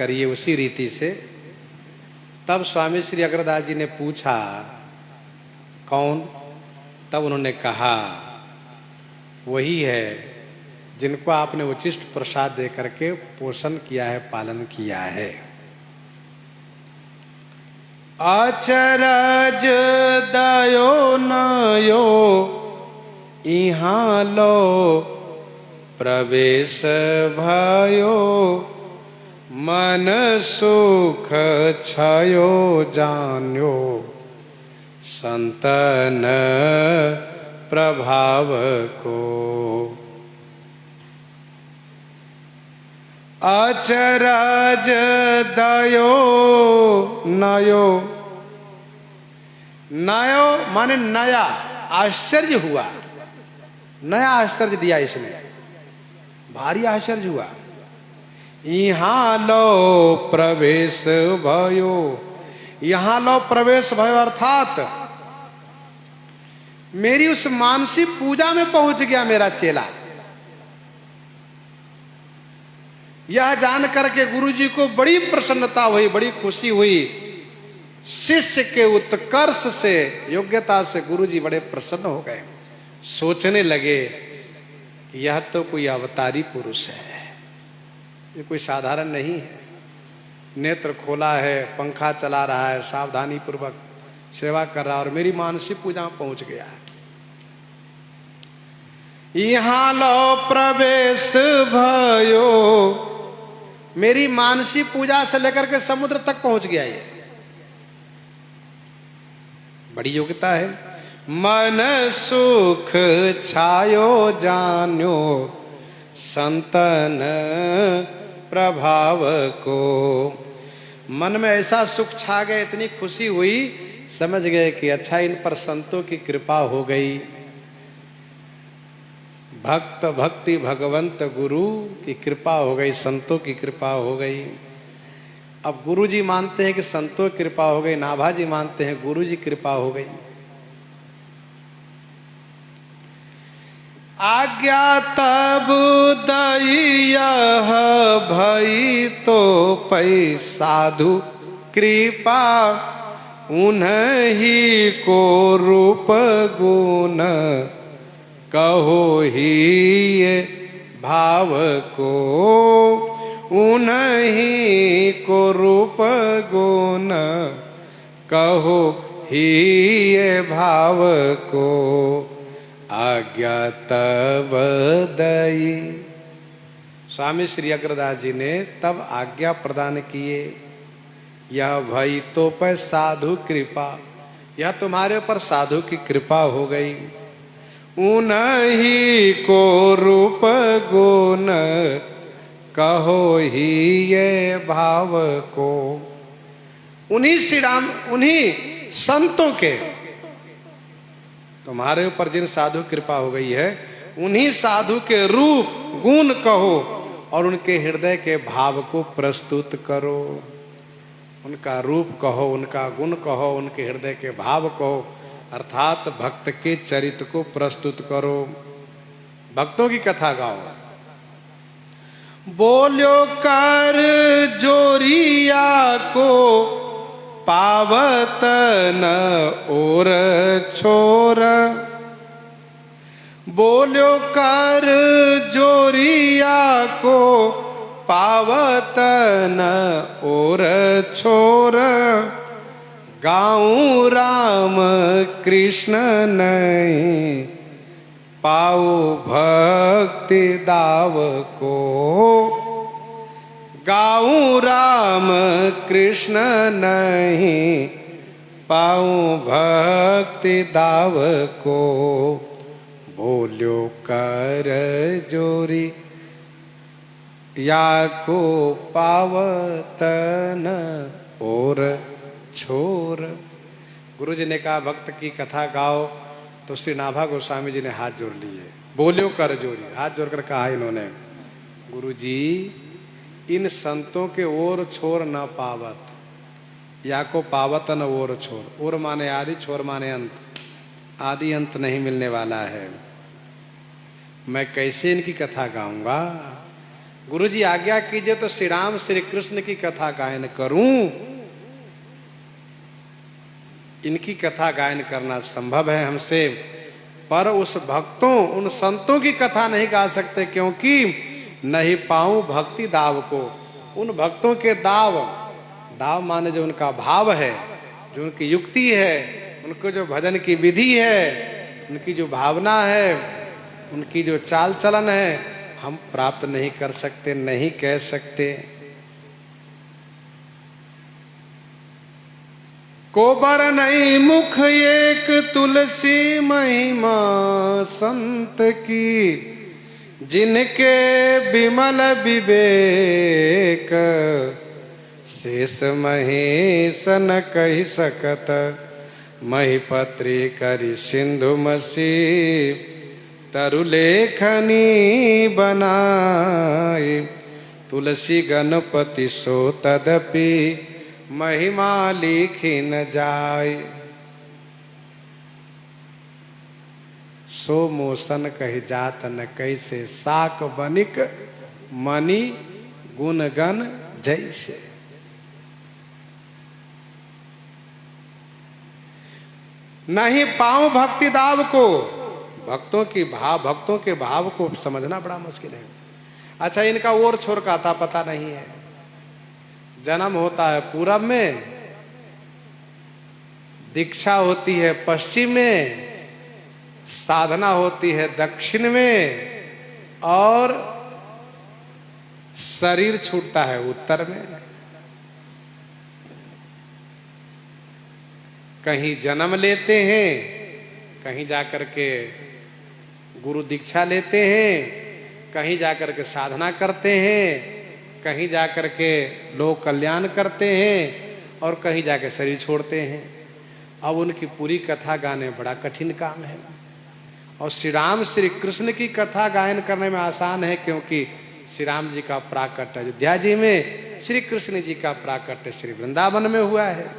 करिए उसी रीति से। तब स्वामी श्री अग्रदास जी ने पूछा कौन? तब उन्होंने कहा वही है जिनको आपने उचिष्ट प्रसाद दे करके पोषण किया है, पालन किया है। अचरज दयो नयो इहाँ लो प्रवेश भयो, मन सुख छयो जान्यो, संतन प्रभाव को। अचरज दयो नयो, नयो माने नया, आश्चर्य हुआ, नया आश्चर्य दिया इसने, भारी आश्चर्य हुआ। यहाँ लो प्रवेश भयो, यहाँ लो प्रवेश भयो अर्थात मेरी उस मानसी पूजा में पहुंच गया मेरा चेला। यह जान करके गुरुजी को बड़ी प्रसन्नता हुई, बड़ी खुशी हुई। शिष्य के उत्कर्ष से, योग्यता से गुरुजी बड़े प्रसन्न हो गए। सोचने लगे कि यह तो कोई अवतारी पुरुष है, ये कोई साधारण नहीं है। नेत्र खोला है, पंखा चला रहा है, सावधानी पूर्वक सेवा कर रहा है और मेरी मानसी पूजा में पहुंच गया है। यहाँ लो प्रवेश भयो, मेरी मानसी पूजा से लेकर के समुद्र तक पहुंच गया ये, बड़ी योग्यता है। मन सुख छायो जान्यो, संतन प्रभाव को। मन में ऐसा सुख छा गया, इतनी खुशी हुई, समझ गए कि अच्छा इन पर संतों की कृपा हो गई। भक्त भक्ति भगवंत गुरु की कृपा हो गई, संतों की कृपा हो गई। अब गुरु जी मानते हैं कि संतों की कृपा हो गई, नाभा जी मानते हैं गुरु जी कृपा हो गई। आज्ञा तब दई भई तो पै साधु कृपा, उन्हीं को रूप गुण कहो ही ये भाव को। उन्हीं को रूप गुण कहो ही ये भाव को। आज्ञा तब दई, स्वामी श्री अग्रदास जी ने तब आज्ञा प्रदान किए। यह भई तो पर साधु कृपा, यह तुम्हारे ऊपर साधु की कृपा हो गई। उन्हीं को रूप गुण कहो ही ये भाव को। उन्हीं श्री राम, उन्हीं संतों के, तुम्हारे ऊपर जिन साधु कृपा हो गई है, उन्हीं साधु के रूप गुण कहो और उनके हृदय के भाव को प्रस्तुत करो। उनका रूप कहो, उनका गुण कहो, उनके हृदय के भाव कहो, अर्थात भक्त के चरित्र को प्रस्तुत करो, भक्तों की कथा गाओ। बोलो कर जोरिया को पावत न और छोर। बोलो कर जोरिया को पावत न और छोर। गाऊं राम कृष्ण नहीं पाओ भक्ति दाव को। गाऊं राम कृष्ण नहीं पाऊं भक्ति दाव को। बोलो कर जोरी या को पावतन और छोर। गुरु जी ने कहा भक्त की कथा गाओ, तो श्री नाभा गोस्वामी जी ने हाथ जोड़ लिए। बोलो कर जोरी, हाथ जोड़कर कहा इन्होंने, गुरु जी इन संतों के ओर छोर न पावत, या को पावत न ओर छोर। ओर माने आदि, छोर माने अंत, आदि अंत नहीं मिलने वाला है। मैं कैसे इनकी कथा गाऊंगा। गुरुजी आज्ञा कीजिए तो श्री राम श्री कृष्ण की कथा गायन करूं। इनकी कथा गायन करना संभव है हमसे, पर उस भक्तों उन संतों की कथा नहीं गा सकते, क्योंकि नहीं पाऊं भक्ति दाव को। उन भक्तों के दाव, दाव माने जो उनका भाव है, जो उनकी युक्ति है, उनको जो भजन की विधि है, उनकी जो भावना है, उनकी जो चाल चलन है, हम प्राप्त नहीं कर सकते, नहीं कह सकते। कोबर नहीं मुख एक तुलसी महिमा संत की, जिनके विमल विवेक शेष महेश न कही सकत। महिपत्री करी सिंधु मसी तरुलेखनी बनाए। तुलसी गणपति सो तदपि महिमा लिखी न जाय। सो मोसन कही जात न कैसे, साक बनिक मणि गुणगन जैसे। नहीं पाऊं भक्ति दाव को। भक्तों के भाव को समझना बड़ा मुश्किल है। अच्छा, इनका ओर छोर का था पता नहीं है। जन्म होता है पूरब में, दीक्षा होती है पश्चिम में, साधना होती है दक्षिण में, और शरीर छूटता है उत्तर में। कहीं जन्म लेते हैं, कहीं जाकर के गुरु दीक्षा लेते हैं, कहीं जाकर के साधना करते हैं, कहीं जाकर के लोक कल्याण करते हैं, और कहीं जाकर शरीर छोड़ते हैं। अब उनकी पूरी कथा गाने बड़ा कठिन काम है। और श्री राम श्री कृष्ण की कथा गायन करने में आसान है, क्योंकि श्री राम जी का प्राकट्य अयोध्या जी में, श्री कृष्ण जी का प्राकट्य श्री वृंदावन में हुआ है।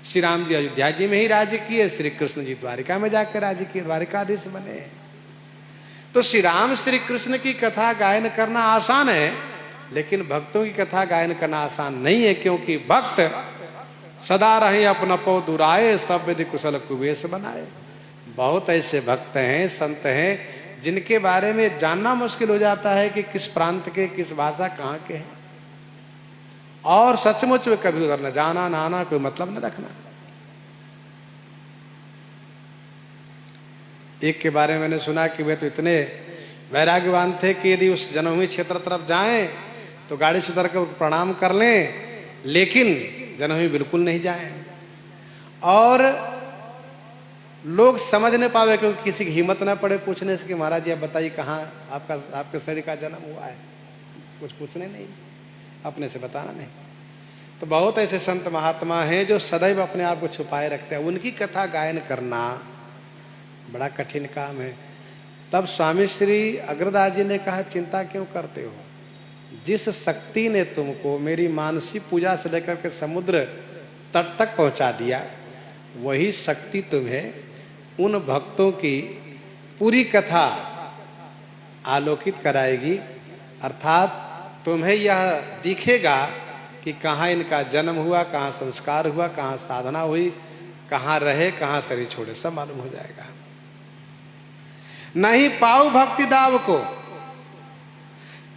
श्री राम जी अयोध्या जी में ही राज्य किए, श्री कृष्ण जी द्वारिका में जाकर राज्य किए, द्वारिकाधीश बने। तो श्री राम श्री कृष्ण की कथा गायन करना आसान है, लेकिन भक्तों की कथा गायन करना आसान नहीं है, क्योंकि भक्त सदा रहे अपना पौ दुराए, सब विधि कुशल कुबेश बनाए। बहुत ऐसे भक्त हैं, संत हैं, जिनके बारे में जानना मुश्किल हो जाता है कि किस प्रांत के, किस भाषा कहाँ के हैं, और सचमुच में कभी उधर न जाना न आना, कोई मतलब न रखना। एक के बारे में मैंने सुना कि वे तो इतने वैराग्यवान थे कि यदि उस जन्मभूमि क्षेत्र तरफ जाएं तो गाड़ी से उतर कर प्रणाम कर लें, लेकिन जन्मभूमि बिल्कुल नहीं जाएं। और लोग समझ नहीं पावे, क्योंकि किसी की हिम्मत ना पड़े पूछने से कि महाराज ये बताइए कहाँ आपके शरीर का जन्म हुआ है। कुछ पूछने नहीं, अपने से बताना नहीं। तो बहुत ऐसे संत महात्मा हैं जो सदैव अपने आप को छुपाए रखते हैं। उनकी कथा गायन करना बड़ा कठिन काम है। तब स्वामी श्री अग्रदास जी ने कहा, चिंता क्यों करते हो? जिस शक्ति ने तुमको मेरी मानसी पूजा से लेकर के समुद्र तट तक पहुंचा दिया, वही शक्ति तुम्हें उन भक्तों की पूरी कथा आलोकित कराएगी। अर्थात तुम्हें यह दिखेगा कि कहाँ इनका जन्म हुआ, कहाँ संस्कार हुआ, कहाँ साधना हुई, कहाँ रहे, कहाँ शरीर छोड़े, सब मालूम हो जाएगा। नहीं पाऊ भक्ति दाव को,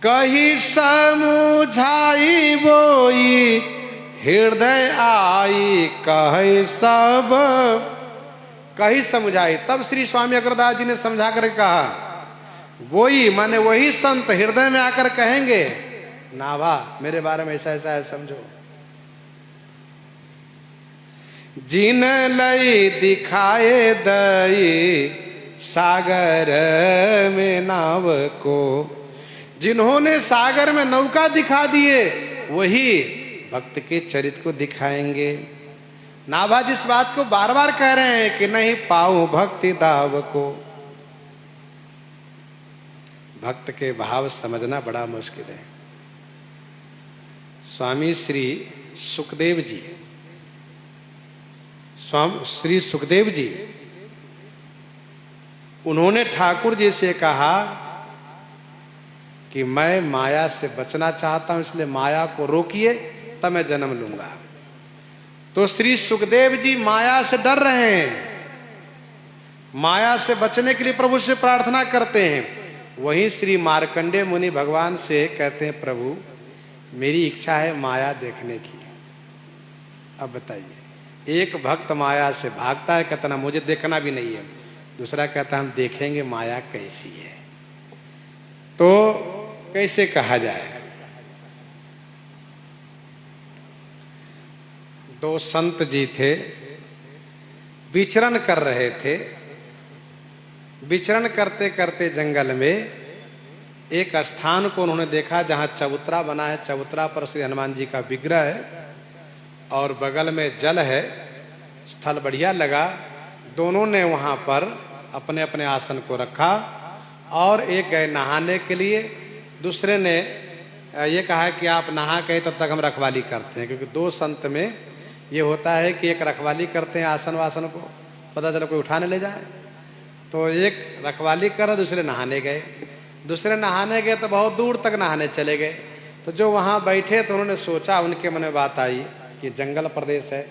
कही समुझाई बोई हृदय आई, कही सब कही समझाई। तब श्री स्वामी अग्रदास जी ने समझा कर कहा, वही माने वही संत हृदय में आकर कहेंगे, नाभा मेरे बारे में ऐसा ऐसा है समझो। जिन लई दिखाए दई सागर में नाव को, जिन्होंने सागर में नौका दिखा दिए, वही भक्त के चरित्र को दिखाएंगे। नाभा जिस बात को बार बार कह रहे हैं कि नहीं पाऊं भक्ति दाव को, भक्त के भाव समझना बड़ा मुश्किल है। स्वामी श्री सुखदेव जी, श्री सुखदेव जी, उन्होंने ठाकुर जी से कहा कि मैं माया से बचना चाहता हूं, इसलिए माया को रोकिए तब मैं जन्म लूंगा। तो श्री सुखदेव जी माया से डर रहे हैं, माया से बचने के लिए प्रभु से प्रार्थना करते हैं। वहीं श्री मार्कंडेय मुनि भगवान से कहते हैं, प्रभु मेरी इच्छा है माया देखने की। अब बताइए, एक भक्त माया से भागता है, कहता ना मुझे देखना भी नहीं है, दूसरा कहता हम देखेंगे माया कैसी है। तो कैसे कहा जाए? दो संत जी थे, विचरण कर रहे थे। विचरण करते करते जंगल में एक स्थान को उन्होंने देखा जहां चबूतरा बना है। चबूतरा पर श्री हनुमान जी का विग्रह है और बगल में जल है। स्थल बढ़िया लगा। दोनों ने वहां पर अपने अपने आसन को रखा और एक गए नहाने के लिए, दूसरे ने ये कहा कि आप नहा के तब तक हम रखवाली करते हैं, क्योंकि दो संत में ये होता है कि एक रखवाली करते हैं आसन वासन को, पता चला कोई उठाने ले जाए। तो एक रखवाली कर, दूसरे नहाने गए। दूसरे नहाने गए तो बहुत दूर तक नहाने चले गए। तो जो वहां बैठे तो उन्होंने सोचा, उनके मन में बात आई कि जंगल प्रदेश है,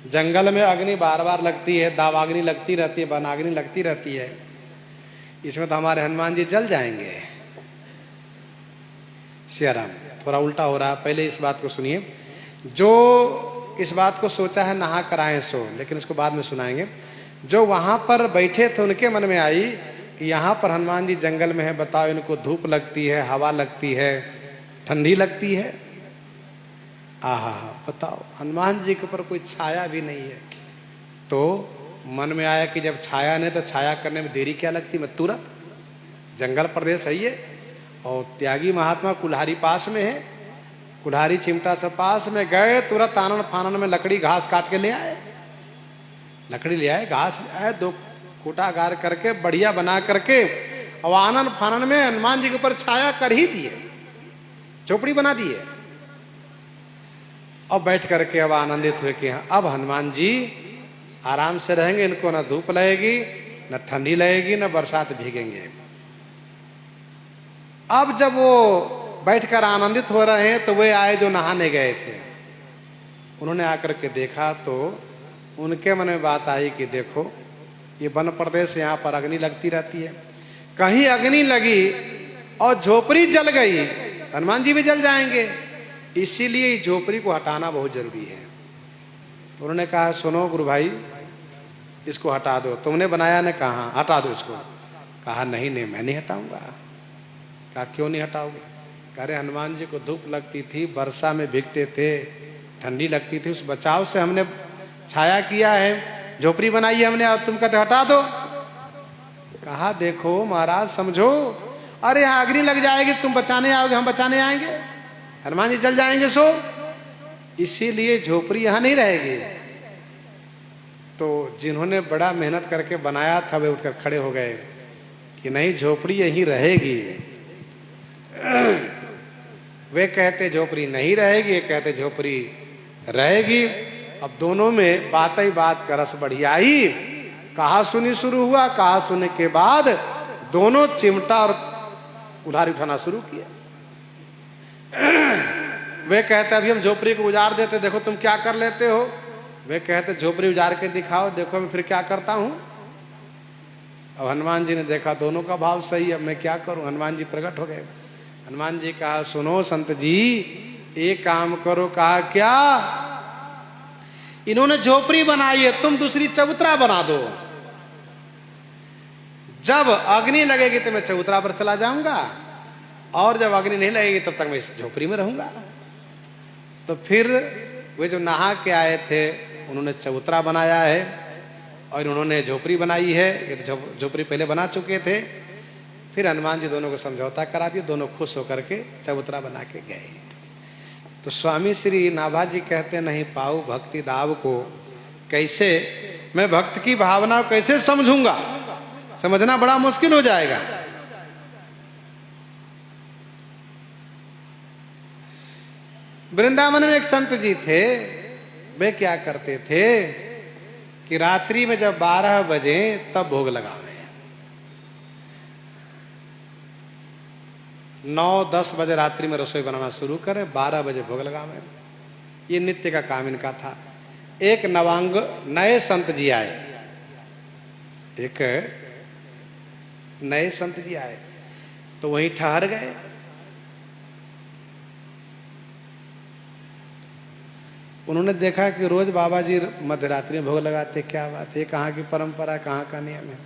जंगल में अग्नि बार बार लगती है, दावाग्नि लगती रहती है, वनाग्नि लगती रहती है, इसमें तो हमारे हनुमान जी जल जाएंगे। सियाराम, थोड़ा उल्टा हो रहा। पहले इस बात को सुनिए। जो इस बात को सोचा है नहा कर आए सो, लेकिन उसको बाद में सुनाएंगे। जो वहां पर बैठे थे उनके मन में आई कि यहाँ पर हनुमान जी जंगल में है, बताओ इनको धूप लगती है, हवा लगती है, ठंडी लगती है। आहा, बताओ हनुमान जी के ऊपर कोई छाया भी नहीं है। तो मन में आया कि जब छाया नहीं तो छाया करने में देरी क्या लगती, मैं तुरंत, जंगल प्रदेश है ये, और त्यागी महात्मा कुल्हारी पास में है, कुल्हारी चिमटा सब पास में, गए तुरंत आनन फानन में लकड़ी घास काट के ले आए, लकड़ी ले आए, घास ले आए, दो खूटा गार करके बढ़िया बना करके, और आनन फानन में हनुमान जी के ऊपर छाया कर ही दिए, झोपड़ी बना दिए। और बैठ करके अब आनंदित हुए कि अब हनुमान जी आराम से रहेंगे, इनको न धूप लगेगी, न ठंडी लगेगी, न बरसात भीगेंगे। अब जब वो बैठकर आनंदित हो रहे हैं तो वे आए जो नहाने गए थे। उन्होंने आकर के देखा तो उनके मन में बात आई कि देखो ये वन प्रदेश, यहाँ पर अग्नि लगती रहती है, कहीं अग्नि लगी और झोपड़ी जल गई, हनुमान जी भी जल जाएंगे, इसीलिए झोपड़ी को हटाना बहुत जरूरी है। तो उन्होंने कहा सुनो गुरु भाई, इसको हटा दो, तुमने बनाया ने कहा हटा दो इसको। कहा नहीं नहीं मैं नहीं हटाऊंगा। कहा क्यों नहीं हटाओगे? कह रहे हनुमान जी को धूप लगती थी, वर्षा में भीगते थे, ठंडी लगती थी, उस बचाव से हमने छाया किया है, झोपड़ी बनाई है हमने, और तुम कहते हटा दो। कहा देखो महाराज समझो, अरे यहाँ अग्नि लग जाएगी, तुम बचाने आओगे, हम बचाने आएंगे, हनुमान जी जल जाएंगे, सो इसीलिए झोपड़ी यहां नहीं रहेगी। तो जिन्होंने बड़ा मेहनत करके बनाया था वे उठकर खड़े हो गए कि नहीं झोपड़ी यहीं रहेगी। वे कहते झोपड़ी नहीं रहेगी, ये कहते झोपड़ी रहेगी। अब दोनों में बात ही बात का रस बढ़िया ही कहा सुनी शुरू हुआ। कहा सुनने के बाद दोनों चिमटा और कुल्हाड़ी उठाना शुरू किया। वे कहते अभी हम झोपड़ी को उजाड़ देते, देखो तुम क्या कर लेते हो। वे कहते झोपड़ी उजाड़ के दिखाओ, देखो मैं फिर क्या करता हूं। अब हनुमान जी ने देखा दोनों का भाव सही, अब मैं क्या करूं। हनुमान जी प्रकट हो गए। हनुमान जी कहा सुनो संत जी, एक काम करो। कहा क्या? इन्होंने झोपड़ी बनाई है, तुम दूसरी चबूतरा बना दो। जब अग्नि लगेगी तो मैं चबूतरा पर चला जाऊंगा, और जब अग्नि नहीं लगेगी तब तक मैं इस झोपड़ी में रहूंगा। तो फिर वे जो नहा के आए थे उन्होंने चबूतरा बनाया है और उन्होंने झोपड़ी बनाई है। ये तो झोपड़ी पहले बना चुके थे। फिर हनुमान जी दोनों को समझौता करा दिया, दोनों खुश होकर के चबूतरा बना के गए। तो स्वामी श्री नाभा जी कहते नहीं पाऊ भक्ति दाव को, कैसे मैं भक्त की भावना कैसे समझूंगा, समझना बड़ा मुश्किल हो जाएगा। वृंदावन में एक संत जी थे, वे क्या करते थे कि रात्रि में जब 12 बजे तब भोग लगावे, 9-10 बजे रात्रि में रसोई बनाना शुरू करें, 12 बजे भोग लगावें। ये नित्य का काम इनका था। एक नवांग नए संत जी आए, एक नए संत जी आए तो वहीं ठहर गए। उन्होंने देखा कि रोज बाबा जी मध्यरात्रि में भोग लगाते, क्या बात है, कहाँ की परंपरा, कहाँ का नियम है।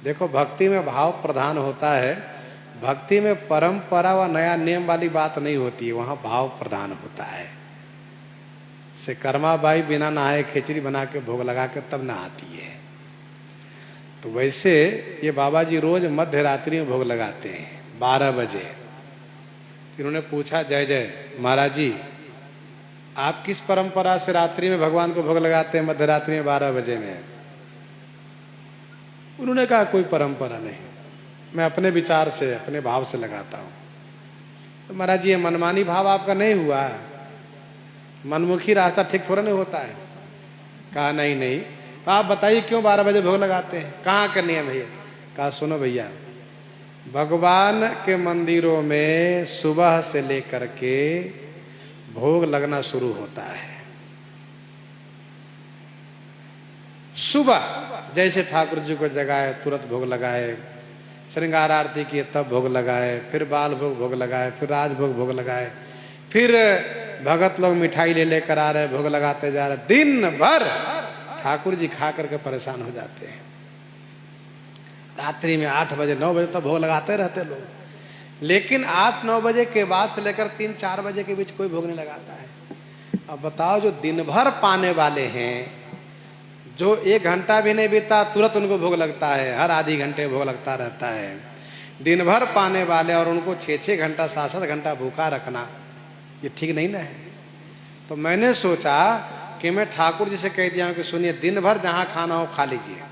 देखो, भक्ति में भाव प्रधान होता है। भक्ति में परंपरा व नया नियम वाली बात नहीं होती है, वहां भाव प्रधान होता है। से कर्मा बाई बिना नहाए खिचड़ी बना के भोग लगा के तब नहाती है। तो वैसे ये बाबा जी रोज मध्य रात्रि में भोग लगाते हैं 12 बजे। इन्होंने पूछा, जय जय महाराज जी, आप किस परंपरा से रात्रि में भगवान को भोग लगाते हैं मध्य रात्रि में 12 बजे में? उन्होंने कहा, कोई परंपरा नहीं, मैं अपने विचार से, अपने भाव से लगाता हूं। तो महाराज जी, ये मनमानी भाव आपका नहीं हुआ? मनमुखी रास्ता ठीक थोड़ा नहीं होता है। कहा, नहीं नहीं। तो आप बताइए क्यों 12 बजे भोग लगाते हैं, कहाँ का नियम है ये? कहा, सुनो भैया, भगवान के मंदिरों में सुबह से लेकर के भोग लगना शुरू होता है। सुबह जैसे ठाकुर जी को जगाए तुरंत भोग लगाए, श्रृंगार आरती किए तब भोग लगाए, फिर बाल भोग भोग लगाए, फिर राजभोग भोग लगाए, फिर भगत लोग मिठाई ले लेकर आ रहे, भोग लगाते जा रहे। दिन भर ठाकुर जी खा करके परेशान हो जाते हैं। रात्रि में 8 बजे 9 बजे तो भोग लगाते रहते लोग, लेकिन 8-9 बजे के बाद से लेकर 3-4 बजे के बीच कोई भोग नहीं लगाता है। अब बताओ, जो दिन भर पाने वाले हैं, जो 1 घंटा भी नहीं बीता तुरंत उनको भोग लगता है, हर आधी घंटे भोग लगता रहता है। दिन भर पाने वाले और उनको 6-6 घंटा 7-7 घंटा भूखा रखना, ये ठीक नहीं ना है। तो मैंने सोचा कि मैं ठाकुर जी से कह दिया हूं कि सुनिए, दिन भर जहां खाना हो खा लीजिए,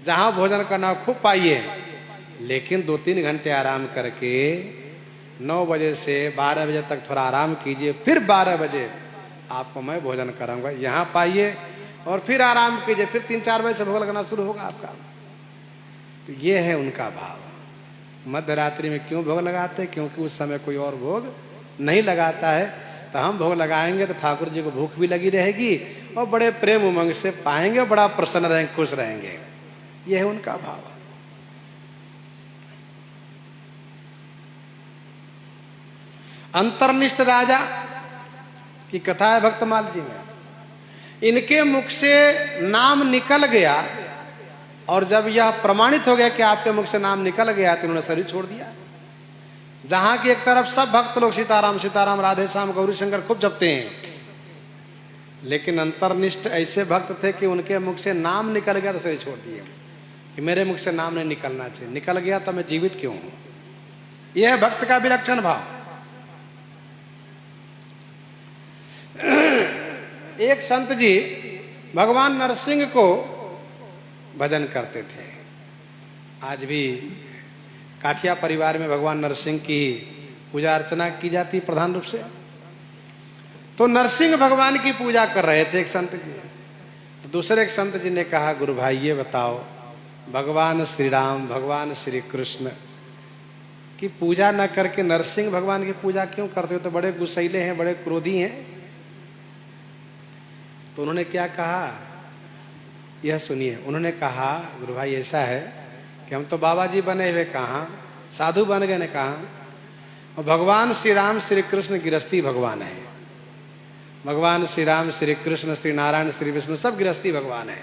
जहां भोजन करना हो खूब पाइए, लेकिन 2-3 घंटे आराम करके 9 बजे से 12 बजे तक थोड़ा आराम कीजिए, फिर 12 बजे आपको मैं भोजन कराऊंगा, यहाँ पाइए और फिर आराम कीजिए, फिर 3-4 बजे से भोग लगना शुरू होगा आपका। तो ये है उनका भाव। मध्य रात्रि में क्यों भोग लगाते हैं? क्योंकि उस समय कोई और भोग नहीं लगाता है। तो हम भोग लगाएंगे तो ठाकुर जी को भूख भी लगी रहेगी और बड़े प्रेम उमंग से पाएंगे, बड़ा प्रसन्न रहेंगे, खुश रहेंगे। यह है उनका भाव। अंतर्निष्ठ राजा की कथा है भक्तमाल जी में। इनके मुख से नाम निकल गया और जब यह प्रमाणित हो गया कि आपके मुख से नाम निकल गया तो इन्होंने शरीर छोड़ दिया। जहां की एक तरफ सब भक्त लोग सीताराम सीताराम राधे श्याम गौरी शंकर खूब जपते हैं, लेकिन अंतर्निष्ठ ऐसे भक्त थे कि उनके मुख से नाम निकल गया तो शरीर छोड़ दिए कि मेरे मुख से नाम नहीं निकलना चाहिए, निकल गया तो मैं जीवित क्यों हूं। यह है भक्त का विलक्षण भाव। एक संत जी भगवान नरसिंह को भजन करते थे। आज भी काठिया परिवार में भगवान नरसिंह की पूजा अर्चना की जाती प्रधान रूप से। तो नरसिंह भगवान की पूजा कर रहे थे एक संत जी। तो दूसरे एक संत जी ने कहा, गुरु भाई ये बताओ, भगवान श्री राम भगवान श्री कृष्ण की पूजा न करके नरसिंह भगवान की पूजा क्यों करते हो? तो बड़े गुस्सैले हैं, बड़े क्रोधी हैं। तो उन्होंने क्या कहा, यह सुनिए। उन्होंने कहा, गुरु भाई ऐसा है कि हम तो बाबा जी बने हुए कहाँ, साधु बन गए ने कहा, और भगवान श्री राम श्री कृष्ण गृहस्थी भगवान है। भगवान श्री राम श्री कृष्ण श्री नारायण श्री विष्णु सब गृहस्थी भगवान है।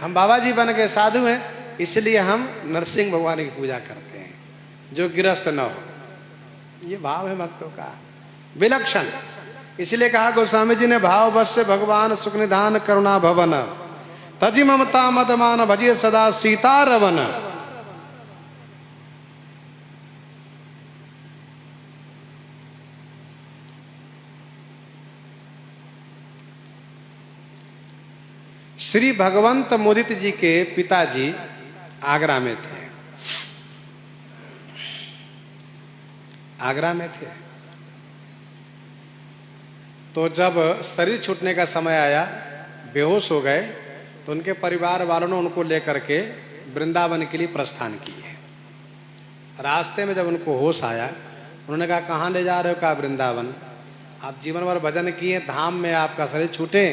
हम बाबा जी बन गए साधु हैं, इसलिए हम नरसिंह भगवान की पूजा करते हैं जो गृहस्थ न हो। ये भाव है भक्तों का विलक्षण। इसलिए कहा गोस्वामी जी ने, भाव बस से भगवान सुख निधान करुणा भवन, तजि ममता मदमान भजिए सदा सीता रवन। श्री भगवंत मोदित जी के पिताजी आगरा में थे। आगरा में थे तो जब शरीर छूटने का समय आया, बेहोश हो गए, तो उनके परिवार वालों ने उनको लेकर के वृंदावन के लिए प्रस्थान किए। रास्ते में जब उनको होश आया, उन्होंने कहा कहाँ ले जा रहे हो? कहा वृंदावन। आप जीवन भर भजन किए, धाम में आपका शरीर छूटे,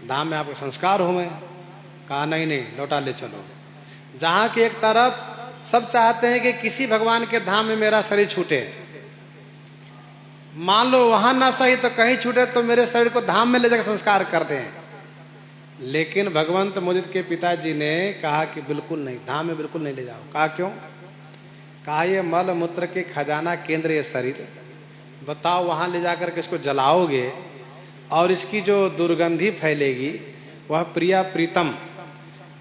धाम में आपका संस्कार हो। मैं कहा नहीं नहीं, लौटा ले चलो। जहाँ की एक तरफ सब चाहते हैं कि किसी भगवान के धाम में मेरा शरीर छूटे, मान लो वहां ना सही तो कहीं छूटे तो मेरे शरीर को धाम में ले जाकर संस्कार कर दें। लेकिन भगवंत मुदित के पिताजी ने कहा कि बिल्कुल नहीं, धाम में बिल्कुल नहीं ले जाओ। कहा क्यों? कहा ये मल मूत्र के खजाना केंद्र ये शरीर, बताओ वहां ले जाकर के इसको जलाओगे और इसकी जो दुर्गंधी फैलेगी वह प्रिया प्रीतम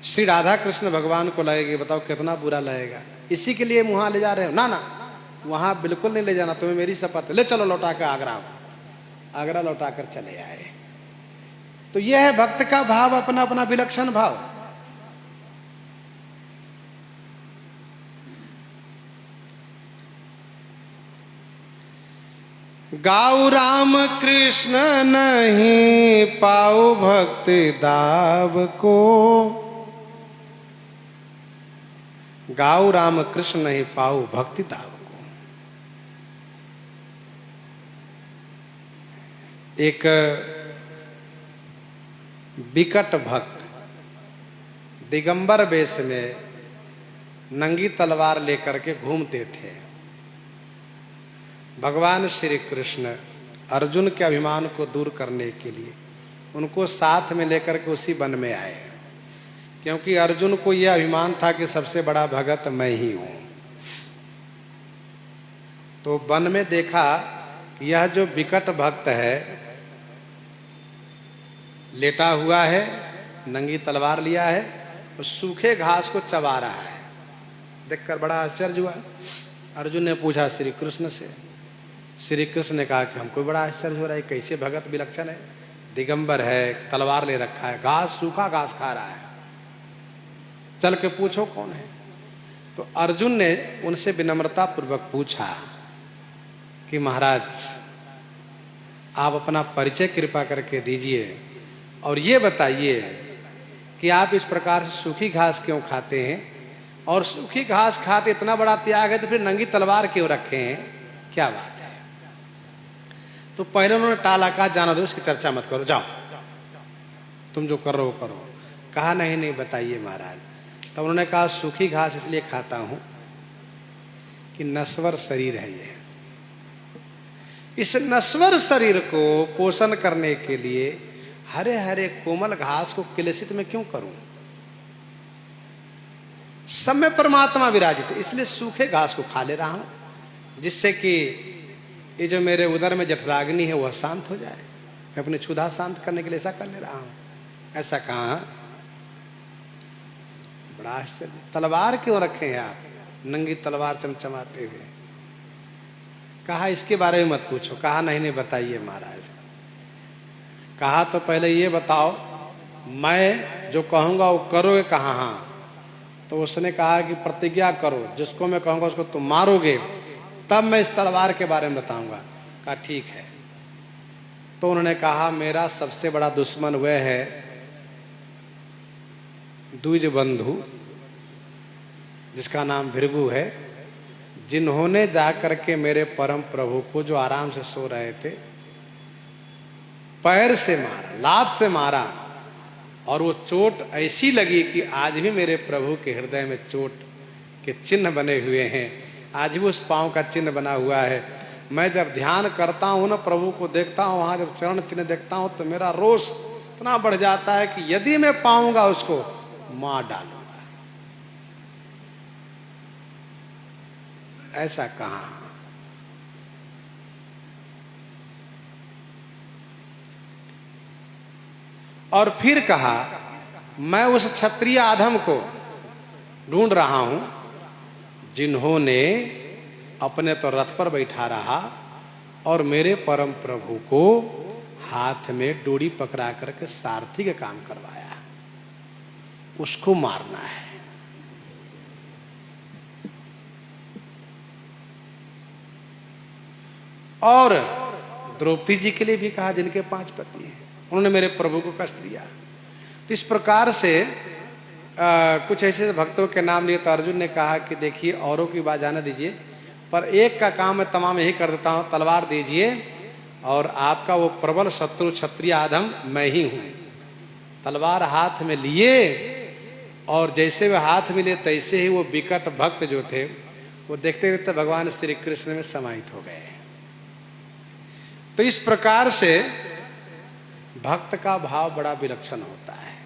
श्री राधा कृष्ण भगवान को लगेगी। बताओ कितना बुरा लगेगा। इसी के लिए वहां ले जा रहे हो? ना ना, वहां बिल्कुल नहीं ले जाना, तुम्हें मेरी शपथ। ले चलो लौटा कर आगरा। आगरा लौटा कर चले आए। तो यह है भक्त का भाव, अपना अपना विलक्षण भाव। गाऊ राम कृष्ण नहीं पाऊ भक्ति दाव को, गाऊ राम कृष्ण नहीं पाऊ भक्ति दाव को। एक विकट भक्त दिगंबर वेश में नंगी तलवार लेकर के घूमते थे। भगवान श्री कृष्ण अर्जुन के अभिमान को दूर करने के लिए उनको साथ में लेकर के उसी वन में आए, क्योंकि अर्जुन को यह अभिमान था कि सबसे बड़ा भगत मैं ही हूं। तो वन में देखा कि यह जो विकट भक्त है लेटा हुआ है, नंगी तलवार लिया है और सूखे घास को चबा रहा है। देखकर बड़ा आश्चर्य हुआ। अर्जुन ने पूछा श्री कृष्ण से। श्री कृष्ण ने कहा कि हमको बड़ा आश्चर्य हो रहा है, कैसे भगत विलक्षण है, दिगंबर है, तलवार ले रखा है, घास सूखा घास खा रहा है, चल के पूछो कौन है। तो अर्जुन ने उनसे विनम्रता पूर्वक पूछा कि महाराज आप अपना परिचय कृपा करके दीजिए और ये बताइए कि आप इस प्रकार से सूखी घास क्यों खाते हैं, और सूखी घास खाते इतना बड़ा त्याग है तो फिर नंगी तलवार क्यों रखे हैं, क्या बात है। तो पहले उन्होंने टाला, कहा जाना दो, इसकी चर्चा मत करो, जाओ तुम जो कर रहे हो करो। कहा नहीं नहीं बताइए महाराज। तब उन्होंने कहा सूखी घास इसलिए खाता हूं कि नश्वर शरीर है ये, इस नश्वर शरीर को पोषण करने के लिए हरे हरे कोमल घास को क्लेशित में क्यों करूं। सब में परमात्मा विराजित है, इसलिए सूखे घास को खा ले रहा हूं, जिससे कि ये जो मेरे उदर में जठराग्नि है वह शांत हो जाए। मैं अपनी क्षुधा शांत करने के लिए ऐसा कर ले रहा हूं। ऐसा कहा, बड़ा आश्चर्य। तलवार क्यों रखे हैं आप, नंगी तलवार चमचमाते हुए। कहा इसके बारे में मत पूछो। कहा नहीं नहीं बताइए महाराज। कहा तो पहले ये बताओ मैं जो कहूंगा वो करोगे। कहा हाँ। तो उसने कहा कि प्रतिज्ञा करो, जिसको मैं कहूंगा उसको तुम मारोगे, तब मैं इस तलवार के बारे में बताऊंगा। कहा ठीक है। तो उन्होंने कहा मेरा सबसे बड़ा दुश्मन वह है द्विज बंधु, जिसका नाम भृगु है, जिन्होंने जाकर के मेरे परम प्रभु को जो आराम से सो रहे थे पैर से मारा, लात से मारा, और वो चोट ऐसी लगी कि आज भी मेरे प्रभु के हृदय में चोट के चिन्ह बने हुए हैं। आज भी उस पांव का चिन्ह बना हुआ है। मैं जब ध्यान करता हूं ना, प्रभु को देखता हूं, वहां जब चरण चिन्ह देखता हूं तो मेरा रोष इतना बढ़ जाता है कि यदि मैं पाऊंगा उसको मार डालूंगा। ऐसा कहा। और फिर कहा मैं उस क्षत्रिय आधम को ढूंढ रहा हूं जिन्होंने अपने तो रथ पर बैठा रहा और मेरे परम प्रभु को हाथ में डोरी पकड़ा करके सारथी का काम करवाया। उसको मारना है। और द्रौपदी जी के लिए भी कहा, जिनके 5 पति हैं, उन्होंने मेरे प्रभु को कष्ट दिया। तो इस प्रकार से कुछ ऐसे भक्तों के नाम लिए तो अर्जुन ने कहा कि देखिए औरों की बात जाने दीजिए, पर एक का काम मैं तमाम यही कर देता हूँ, तलवार दीजिए और आपका वो प्रबल शत्रु क्षत्रिय आधम मैं ही हूँ। तलवार हाथ में लिए और जैसे वे हाथ में लिए तैसे ही वो विकट भक्त जो थे वो देखते देखते भगवान श्री कृष्ण में समाहित हो गए। तो इस प्रकार से भक्त का भाव बड़ा विलक्षण होता है।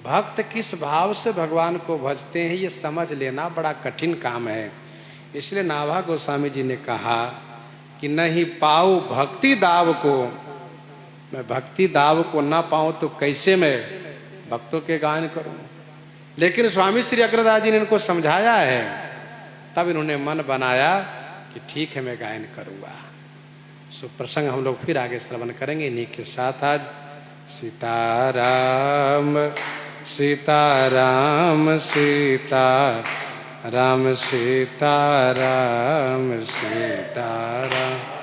भक्त किस भाव से भगवान को भजते हैं ये समझ लेना बड़ा कठिन काम है। इसलिए नाभा गोस्वामी जी ने कहा कि नहीं पाऊं भक्ति दाव को, मैं भक्ति दाव को ना पाऊं तो कैसे मैं भक्तों के गायन करूं। लेकिन स्वामी श्री अग्रदास जी ने इनको समझाया है, तब इन्होंने मन बनाया कि ठीक है मैं गायन करूंगा। सो प्रसंग हम लोग फिर आगे श्रवण करेंगे इन्हीं के साथ। आज सीताराम सीताराम सीताराम सीताराम सीताराम।